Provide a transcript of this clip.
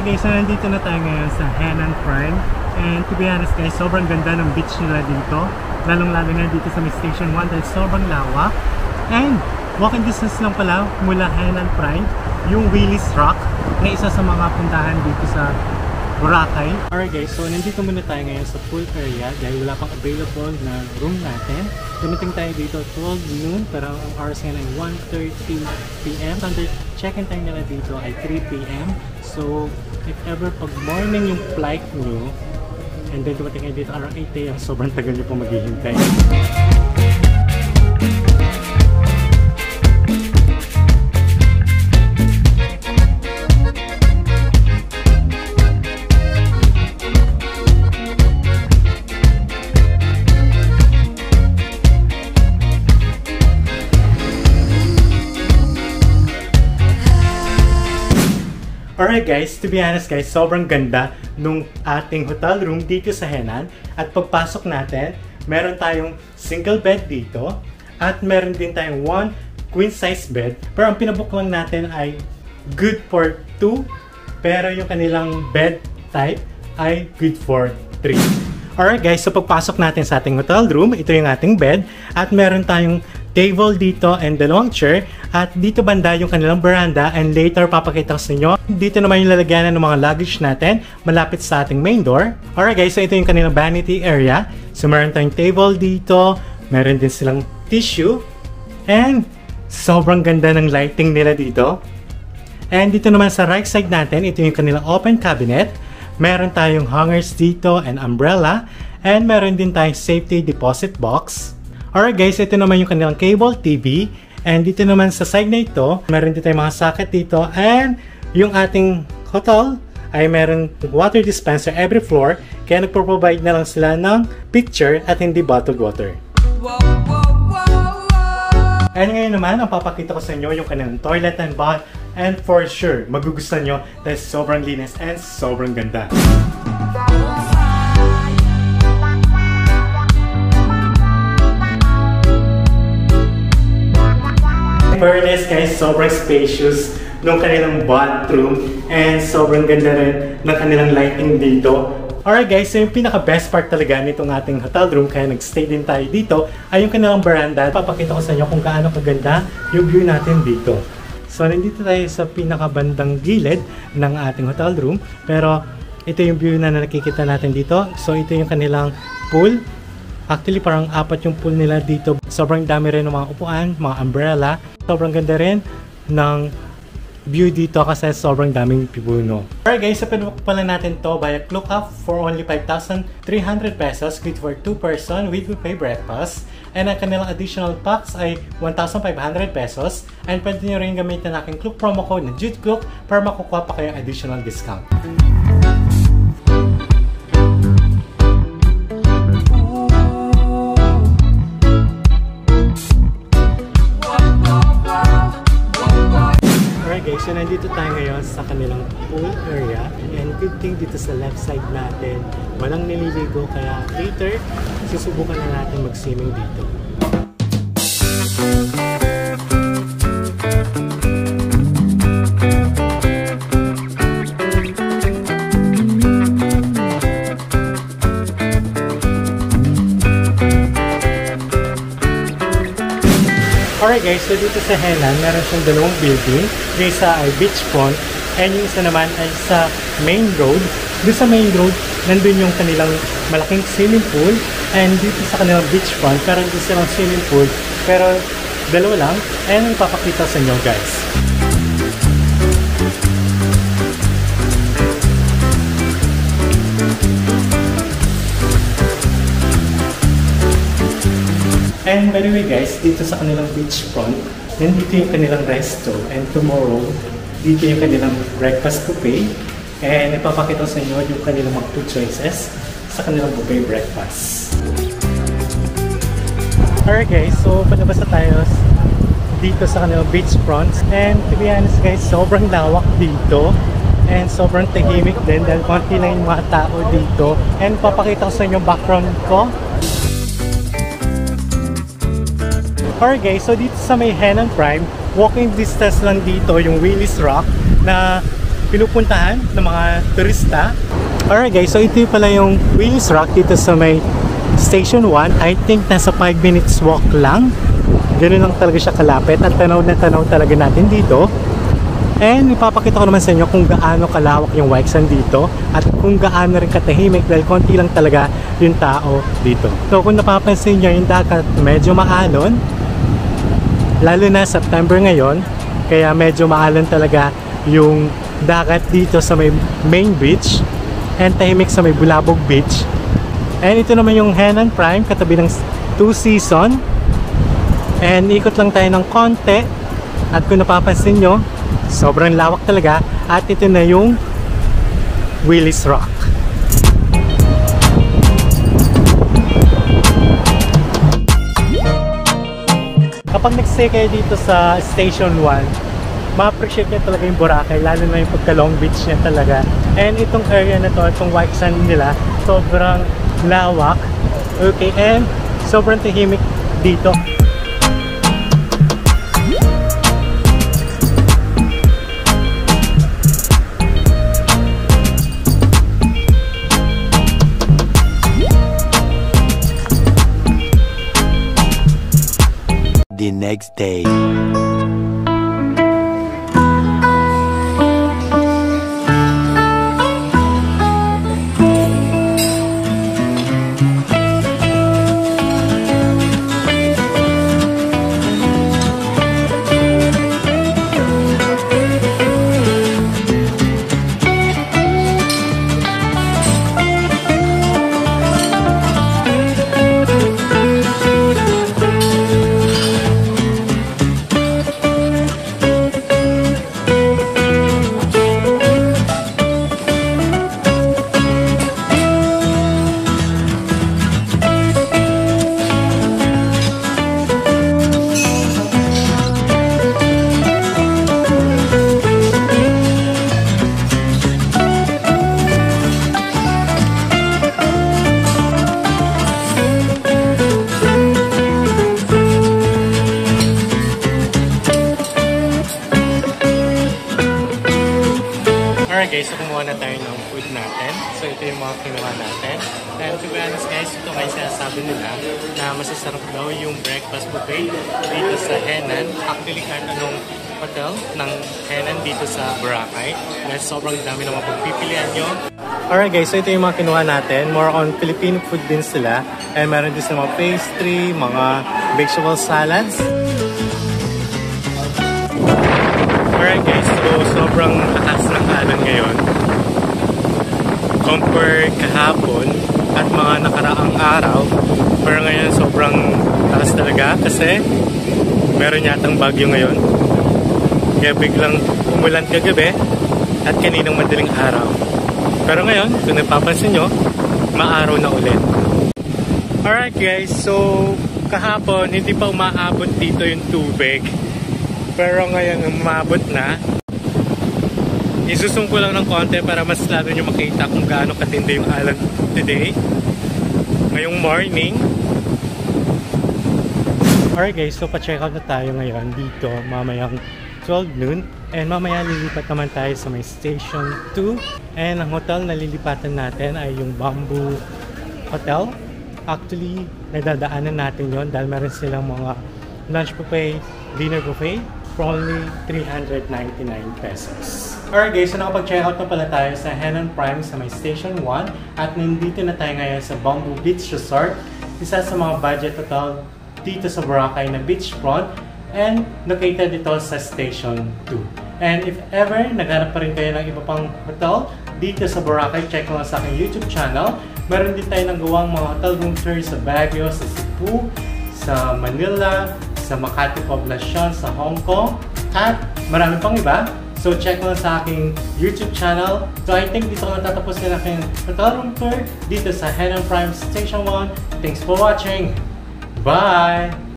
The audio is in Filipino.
Alright guys, so nandito na tayo ngayon sa Henan Prime. And to be honest guys, sobrang ganda ng beach nila dito. Lalong-lalo na dito sa may Station 1 dahil sobrang lawak. And walking distance lang pala mula Henan Prime, yung Willis Rock na isa sa mga puntahan dito sa Boracay. Alright guys, so nandito muna tayo ngayon sa pool area dahil wala pang available na room natin. Dumating tayo dito 12 noon pero ang hours ngayon ay 1:30 PM. Standard check-in time nila dito ay 3 PM. So if ever pag morning yung flight nyo and then dumating kayo dito around 8 AM, sobrang tagal nyo po maghihintay. Alright guys, to be honest guys, sobrang ganda nung ating hotel room dito sa Henan. At pagpasok natin, meron tayong single bed dito at meron din tayong one queen size bed. Pero ang pinabook lang natin ay good for 2, pero yung kanilang bed type ay good for 3. Alright guys, so pagpasok natin sa ating hotel room, ito yung ating bed at meron tayong table dito and dalawang chair at dito banda yung kanilang veranda and later papakita ko sa inyo. Dito naman yung lalagyanan ng mga luggage natin malapit sa ating main door. Alright guys, so ito yung kanilang vanity area. So meron tayong table dito, meron din silang tissue and sobrang ganda ng lighting nila dito. And dito naman sa right side natin, ito yung kanilang open cabinet. Meron tayong hangers dito and umbrella and meron din tayong safety deposit box. Alright guys, ito naman yung kanilang cable TV. And dito naman sa side na ito, meron din tayong mga socket dito. And yung ating hotel ay meron water dispenser every floor. Kaya nagpo-provide na lang sila ng pitcher at hindi bottled water. And ngayon naman, ang papakita ko sa inyo yung kanilang toilet and bath. And for sure, magugustuhan nyo dahil sobrang linis and sobrang ganda. Fairness guys, sobrang spacious nung kanilang bathroom and sobrang ganda rin ng kanilang lighting dito. Alright guys, so yung pinaka best part talaga nitong ating hotel room kaya nagstay din tayo dito ay yung kanilang veranda. Papakita ko sa inyo kung gaano kaganda yung view natin dito. So nandito tayo sa pinaka bandang gilid ng ating hotel room pero ito yung view na nakikita natin dito. So ito yung kanilang pool. Actually, parang 4 yung pool nila dito. Sobrang dami rin ng mga upuan, mga umbrella. Sobrang ganda rin ng view dito kasi sobrang daming pipuno. Alright guys, so pinabook pala natin to via ClookUp for only 5,300 pesos, good for 2 person with buffet breakfast. And ang kanilang additional packs ay 1,500 pesos. And pwede nyo rin gamitin ang aking Klook promo code na JUDECLOOK para makukuha pa kayong additional discount. So nandito tayo ngayon sa kanilang pool area and good thing dito sa left side natin walang nililigo kaya later susubukan na natin mag-swimming dito. Alright guys, so dito sa Henan, meron siyang dalawang building. Yung isa ay beachfront and yung isa naman ay sa main road. Doon sa main road, nandun yung kanilang malaking swimming pool and dito sa kanilang beachfront, pero dito silang swimming pool. Pero dalawa lang and ipapakita sa inyo guys. And by the way guys, dito sa kanilang beachfront, nandito yung kanilang resto and tomorrow, dito yung kanilang breakfast buffet and ipapakita sa inyo yung kanilang mga food choices sa kanilang buffet breakfast. Alright guys, so palabas na tayo dito sa kanilang beachfront and to be honest guys, sobrang lawak dito and sobrang tahimik din dahil konti lang yung mga tao dito and papakita ko sa inyo background ko. Alright guys, so dito sa may Henan Prime, walking distance lang dito yung Willis Rock na pinupuntahan ng mga turista. Alright guys, so ito pala yung Willis Rock dito sa may Station 1. I think nasa 5 minutes walk lang. Ganun lang talaga siya kalapit at tanaw na tanaw talaga natin dito. And ipapakita ko naman sa inyo kung gaano kalawak yung Weixan dito at kung gaano rin katahimik dahil konti lang talaga yung tao dito. So kung napapansin nyo, yung dagat medyo maalon, lalo na September ngayon, kaya medyo maalon talaga yung dagat dito sa may main beach and tahimik sa may Bulabog Beach. And ito naman yung Henan Prime katabi ng Two Seasons. And ikot lang tayo ng konti at kung napapansin nyo, sobrang lawak talaga at ito na yung Willis Rock. Kapag nag-stay kayo dito sa Station 1, ma-appreciate nyo talaga yung Boracay, lalo na yung pagka-Long Beach niya talaga. And itong area na to, itong Weixan nila, sobrang lawak. Okay, and sobrang tahimik dito. The next day. Guys, so kumuha na tayo ng food natin. So ito yung mga kinuha natin. And to be honest guys, ito kayo sinasabi nila na masasarap daw yung breakfast buffet dito sa Henan. Actually kahit anong hotel ng Henan dito sa Boracay. Dahil sobrang dami na mapagpipilian nyo. Alright guys, so ito yung mga kinuha natin. More on Filipino food din sila. And meron din sila mga pastry, mga vegetable salads. Alright guys, so sobrang taas ng alon ngayon compare kahapon at mga nakaraang araw, pero ngayon sobrang taas talaga kasi meron yatang bagyo ngayon kaya biglang umulan kagabi at kaninang madaling araw, pero ngayon kung napapansin nyo, maaraw na ulit. Alright guys, so kahapon hindi pa umaabot dito yung tubig, pero ngayon umabot na. Isusum ko lang ng konti para mas lalo nyo makita kung gaano katindi yung alon today. Ngayong morning. Alright guys, so pa-check out na tayo ngayon dito mamayang 12 noon. And mamaya lilipat naman tayo sa may Station 2. And ang hotel na lilipatan natin ay yung Bamboo Hotel. Actually, nadadaanan natin yon dahil meron silang mga lunch buffet, dinner buffet for only 399 pesos. Alright guys, so nakapag-check out na pala tayo sa Henan Prime sa may Station 1 at nandito na tayo ngayon sa Bamboo Beach Resort, isa sa mga budget hotel dito sa Boracay na beachfront and located dito sa Station 2. And if ever naghanap pa rin kayo ng iba pang hotel dito sa Boracay, check lang sa aking YouTube channel. Meron din tayo nang gawang mga hotel room tours sa Baguio, sa Cebu, sa Manila, sa Makati Poblacion, sa Hong Kong, at marami pang iba. So check lang sa aking YouTube channel. So I think dito ko natatapos na aking hotel room tour dito sa Henan Prime Station 1. Thanks for watching. Bye!